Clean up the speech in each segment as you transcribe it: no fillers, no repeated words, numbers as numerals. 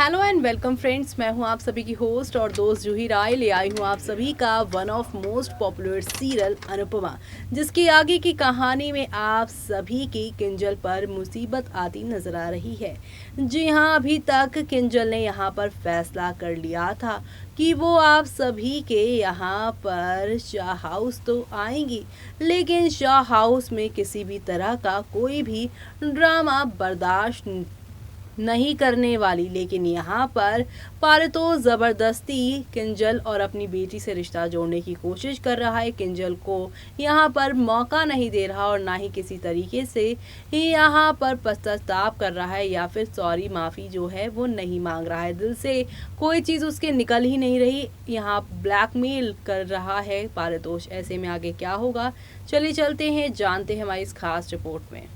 Hello and welcome friends, मैं हूं आप सभी की होस्ट और दोस्त जूही राय। ले आई हूं आप सभी का one of most popular serial Anupama, जिसकी आगे की कहानी में आप सभी की किंजल पर मुसीबत आती नजर आ रही है। जी हां, अभी तक किंजल ने यहां पर फैसला कर लिया था कि वो आप सभी के यहाँ पर शाह हाउस तो आएंगी, लेकिन शाह हाउस में किसी भी तरह का कोई भी ड्रामा बर्दाश्त नहीं करने वाली। लेकिन यहाँ पर पारतो ज़बरदस्ती किंजल और अपनी बेटी से रिश्ता जोड़ने की कोशिश कर रहा है। किंजल को यहाँ पर मौका नहीं दे रहा और ना ही किसी तरीके से ही यहाँ पर पश्चाताप कर रहा है या फिर सॉरी माफ़ी जो है वो नहीं मांग रहा है। दिल से कोई चीज़ उसके निकल ही नहीं रही, यहाँ ब्लैकमेल कर रहा है पारितोष। ऐसे में आगे क्या होगा, चलिए चलते हैं, जानते हैं हमारी इस खास रिपोर्ट में।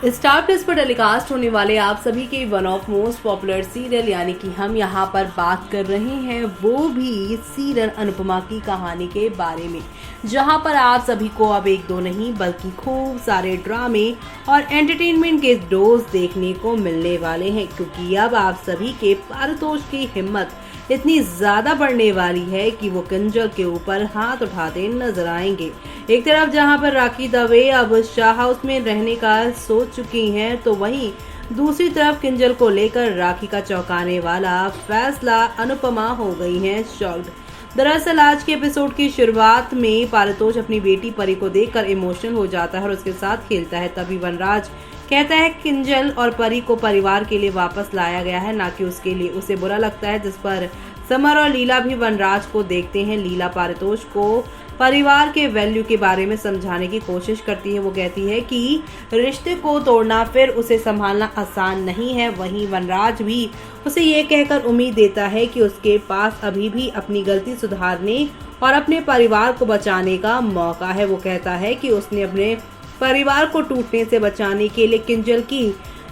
स्टार प्लस पर टेलीकास्ट होने वाले आप सभी के one of most popular serial यानी कि हम यहाँ पर बात कर रहे हैं वो भी सीरियल अनुपमा की कहानी के बारे में, जहाँ पर आप सभी को अब एक दो नहीं बल्कि खूब सारे ड्रामे और एंटरटेनमेंट के डोज देखने को मिलने वाले हैं, क्योंकि अब आप सभी के पारितोष की हिम्मत इतनी ज्यादा बढ़ने वाली है कि वो किंजल के ऊपर हाथ उठाते नजर आएंगे। एक तरफ जहां पर राखी दवे अब शाह हाउस में रहने का सोच चुकी हैं, तो वहीं दूसरी तरफ किंजल को लेकर राखी का चौंकाने वाला फैसला अनुपमा हो गई हैं शॉक्ड। दरअसल आज के एपिसोड की शुरुआत में पारितोष अपनी बेटी परी को देखकर इमोशनल हो जाता है और उसके साथ खेलता है। तभी वनराज कहता है किंजल और परी को परिवार के लिए वापस लाया गया है, ना कि उसके लिए। उसे बुरा लगता है, जिस पर समर और लीला भी वनराज को देखते हैं। लीला पारितोष को परिवार के वैल्यू के बारे में समझाने की कोशिश करती है। वो कहती है कि रिश्ते को तोड़ना फिर उसे संभालना आसान नहीं है। वहीं वनराज भी उसे ये कहकर उम्मीद देता है कि उसके पास अभी भी अपनी गलती सुधारने और अपने परिवार को बचाने का मौका है। वो कहता है कि उसने अपने परिवार को टूटने से बचाने के लिए किंजल की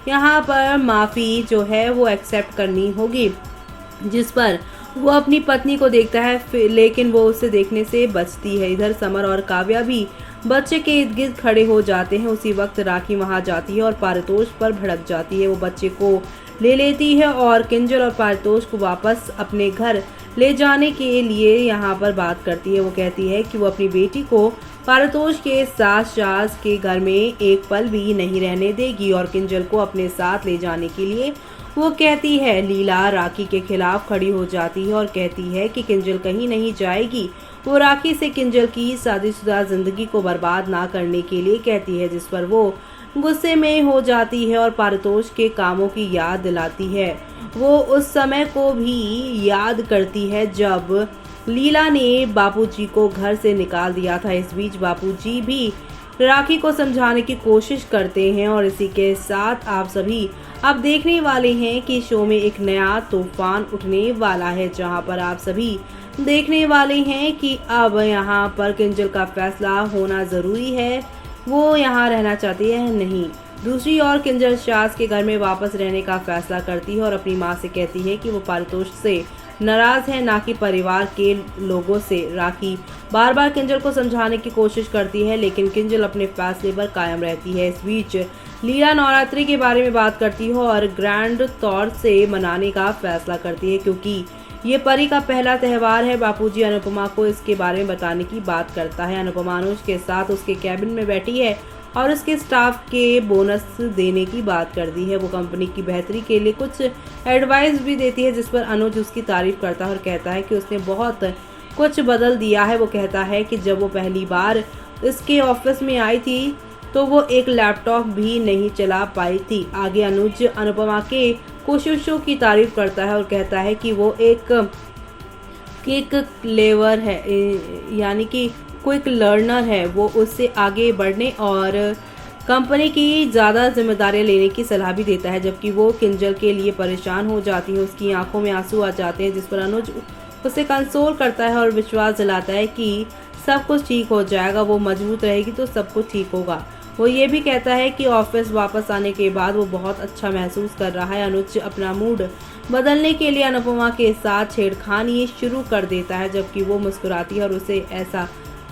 यहाँ पर माफ़ी जो है वो एक्सेप्ट करनी होगी, जिस पर वो अपनी पत्नी को देखता है, लेकिन वो उसे देखने से बचती है। इधर समर और काव्या भी बच्चे के इर्द गिर्द खड़े हो जाते हैं। उसी वक्त राखी वहां जाती है और पारितोष पर भड़क जाती है। वो बच्चे को ले लेती है और किंजल और पारितोष को वापस अपने घर ले जाने के लिए यहाँ पर बात करती है। वो कहती है कि वो अपनी बेटी को पारितोष के सास सास के घर में एक पल भी नहीं रहने देगी और किंजल को अपने साथ ले जाने के लिए वो कहती है। लीला राखी के खिलाफ खड़ी हो जाती है और कहती है कि किंजल कहीं नहीं जाएगी। वो राखी से किंजल की शादीशुदा जिंदगी को बर्बाद ना करने के लिए कहती है, जिस पर वो गुस्से में हो जाती है और पारितोष के कामों की याद दिलाती है। वो उस समय को भी याद करती है जब लीला ने बापूजी को घर से निकाल दिया था। इस बीच बापूजी भी राखी को समझाने की कोशिश करते हैं और इसी के साथ आप सभी अब देखने वाले हैं कि शो में एक नया तूफान उठने वाला है, जहां पर आप सभी देखने वाले हैं कि अब यहां पर किंजल का फैसला होना जरूरी है, वो यहां रहना चाहती है नहीं। दूसरी ओर किंजल सास के घर में वापस रहने का फैसला करती है और अपनी माँ से कहती है कि वो पारितोष से नाराज है, ना कि परिवार के लोगों से। राखी बार बार किंजल को समझाने की कोशिश करती है, लेकिन किंजल अपने फैसले पर कायम रहती है। इस बीच लीला नवरात्रि के बारे में बात करती है और ग्रैंड तौर से मनाने का फैसला करती है, क्योंकि ये परी का पहला त्यौहार है। बापूजी अनुपमा को इसके बारे में बताने की बात करता है। अनुपमा अनुज के साथ उसके कैबिन में बैठी है और उसके स्टाफ के बोनस देने की बात करती है। वो कंपनी की बेहतरी के लिए कुछ एडवाइस भी देती है, जिस पर अनुज उसकी तारीफ करता है और कहता है कि उसने बहुत कुछ बदल दिया है। वो कहता है कि जब वो पहली बार इसके ऑफिस में आई थी तो वो एक लैपटॉप भी नहीं चला पाई थी। आगे अनुज अनुपमा के कोशिशों की तारीफ करता है और कहता है कि वो एक क्लेवर है, यानी कि क्विक लर्नर है। वो उससे आगे बढ़ने और कंपनी की ज़्यादा जिम्मेदारियां लेने की सलाह भी देता है, जबकि वो किंजल के लिए परेशान हो जाती है। उसकी आंखों में आंसू आ जाते हैं, जिस पर अनुज उसे कंसोल करता है और विश्वास दिलाता है कि सब कुछ ठीक हो जाएगा, वो मजबूत रहेगी तो सब कुछ ठीक होगा। वो ये भी कहता है कि ऑफिस वापस आने के बाद वो बहुत अच्छा महसूस कर रहा है। अनुज अपना मूड बदलने के लिए अनुपमा के साथ छेड़खानी शुरू कर देता है, जबकि वो मुस्कुराती है और उसे ऐसा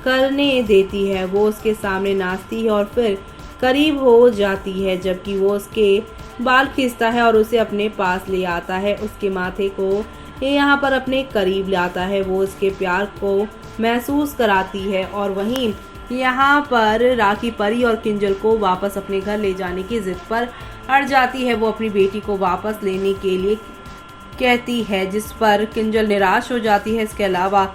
करने देती है। वो उसके सामने नाचती है और फिर करीब हो जाती है, जबकि वो उसके बाल खींचता है और उसे अपने पास ले आता है। उसके माथे को ये यहाँ पर अपने करीब लाता है। वो उसके प्यार को महसूस कराती है और वहीं यहाँ पर राखी परी और किंजल को वापस अपने घर ले जाने की जिद पर अड़ जाती है। वो अपनी बेटी को वापस लेने के लिए कहती है, जिस पर किंजल निराश हो जाती है। इसके अलावा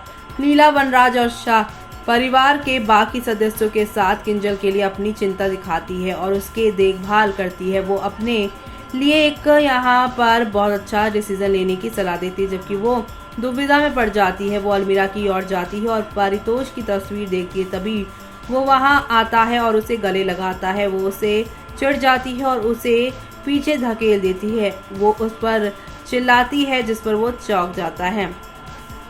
नीला, वनराज और शाह परिवार के बाकी सदस्यों के साथ किंजल के लिए अपनी चिंता दिखाती है और उसके देखभाल करती है। वो अपने लिए एक यहाँ पर बहुत अच्छा डिसीजन लेने की सलाह देती है, जबकि वो दुविधा में पड़ जाती है। वो अलमीरा की ओर जाती है और पारितोष की तस्वीर देखती है। तभी वो वहाँ आता है और उसे गले लगाता है। वो उसे चिढ़ जाती है और उसे पीछे धकेल देती है। वो उस पर चिल्लाती है, जिस पर वो चौंक जाता है।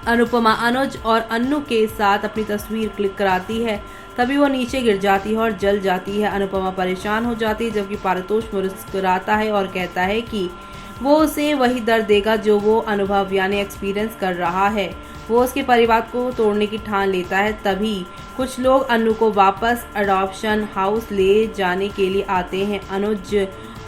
अनुपमा अनुज और अन्नू के साथ अपनी तस्वीर क्लिक कराती है। तभी वो नीचे गिर जाती है और जल जाती है। अनुपमा परेशान हो जाती है, जबकि पारितोष मुस्कुराता है और कहता है कि वो उसे वही दर्द देगा जो वो अनुभव यानी एक्सपीरियंस कर रहा है। वो उसके परिवार को तोड़ने की ठान लेता है। तभी कुछ लोग अन्नू को वापस अडॉप्शन हाउस ले जाने के लिए आते हैं। अनुज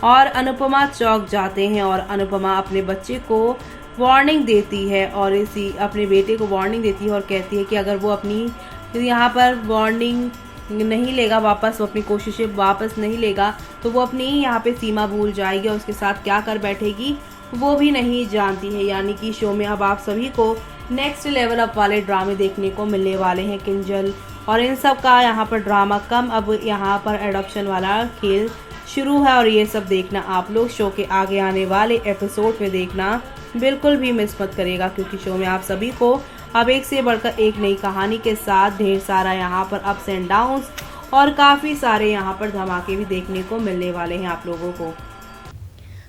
और अनुपमा चौंक जाते हैं और अनुपमा अपने बच्चे को वार्निंग देती है और इसी अपने बेटे को वार्निंग देती है और कहती है कि अगर वो अपनी यहाँ पर वार्निंग नहीं लेगा, वापस वो अपनी कोशिशें वापस नहीं लेगा, तो वो अपनी यहाँ पे सीमा भूल जाएगी और उसके साथ क्या कर बैठेगी वो भी नहीं जानती है। यानी कि शो में अब आप सभी को नेक्स्ट लेवल अप वाले ड्रामे देखने को मिलने वाले हैं। किंजल और इन सब का यहाँ पर ड्रामा कम, अब यहाँ पर एडॉप्शन वाला खेल शुरू है और ये सब देखना आप लोग शो के आगे आने वाले एपिसोड में देखना बिल्कुल भी मिस मत करेगा, क्योंकि शो में आप सभी को अब एक से बढ़कर एक नई कहानी के साथ ढेर सारा यहाँ पर अप्स एंड डाउन्स और काफ़ी सारे यहाँ पर धमाके भी देखने को मिलने वाले हैं आप लोगों को।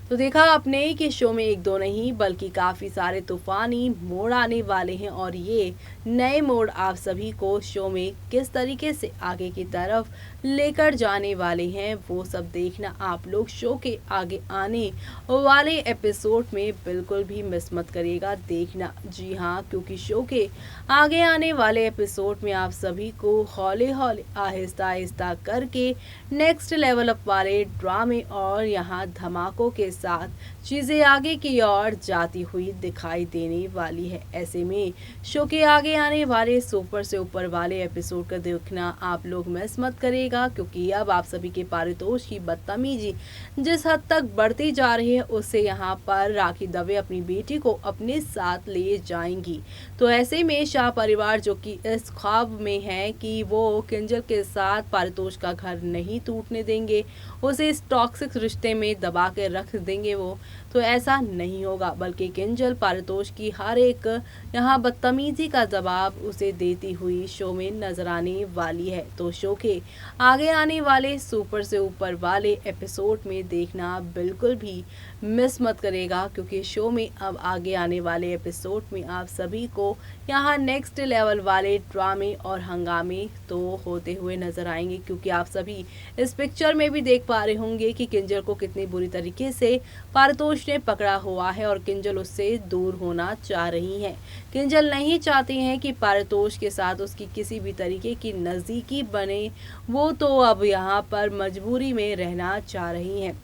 तो देखा आपने कि शो में एक दो नहीं बल्कि काफ़ी सारे तूफानी मोड़ आने वाले हैं और ये नए मोड़ आप सभी को शो में किस तरीके से आगे की तरफ लेकर जाने वाले हैं वो सब देखना आप लोग शो के आगे आने वाले एपिसोड में बिल्कुल भी मिस मत करिएगा देखना। जी हाँ, क्योंकि शो के आगे आने वाले एपिसोड में आप सभी को हौले हौले आहिस्ता आहिस्ता करके नेक्स्ट लेवल अप वाले ड्रामे और यहाँ धमाकों के साथ चीज़ें आगे की ओर जाती हुई दिखाई देने वाली है। ऐसे में शो के आगे आने वाले सुपर से ऊपर वाले एपिसोड का देखना आप लोग मिस मत करेगा, क्योंकि अब आप सभी के पारितोष की बदतमीजी जिस हद तक बढ़ती जा रही है उससे यहाँ पर राखी दवे अपनी बेटी को अपने साथ ले जाएंगी। तो ऐसे में शाह परिवार जो कि इस ख्वाब में है कि वो किंजल के साथ पारितोष का घर नहीं टूटने देंगे, उसे इस टॉक्सिक रिश्ते में दबा के रख देंगे वो, तो ऐसा नहीं होगा, बल्कि किंजल पारितोष की हर एक यहाँ बदतमीजी का जवाब उसे देती हुई शो में नजर आने वाली है। तो शो के आगे आने वाले सुपर से ऊपर वाले एपिसोड में देखना बिल्कुल भी मिस मत करेगा, क्योंकि शो में अब आगे आने वाले एपिसोड में आप सभी को यहाँ नेक्स्ट लेवल वाले ड्रामे और हंगामे तो होते हुए नजर आएंगे। क्योंकि आप सभी इस पिक्चर में भी देख पा रहे होंगे कि किंजल को कितनी बुरी तरीके से पारितोष ने पकड़ा हुआ है और किंजल उससे दूर होना चाह रही है। किंजल नहीं चाहती हैं कि पारितोष के साथ उसकी किसी भी तरीके की नज़दीकी बने, वो तो अब यहाँ पर मजबूरी में रहना चाह रही हैं।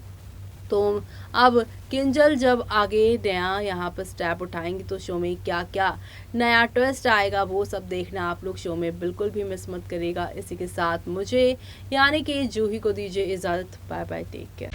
तो अब किंजल जब आगे नया यहाँ पर स्टेप उठाएंगे तो शो में क्या क्या नया ट्विस्ट आएगा वो सब देखना आप लोग शो में बिल्कुल भी मिस मत करेगा। इसी के साथ मुझे यानी कि जूही को दीजिए इजाज़त। Bye bye, take care.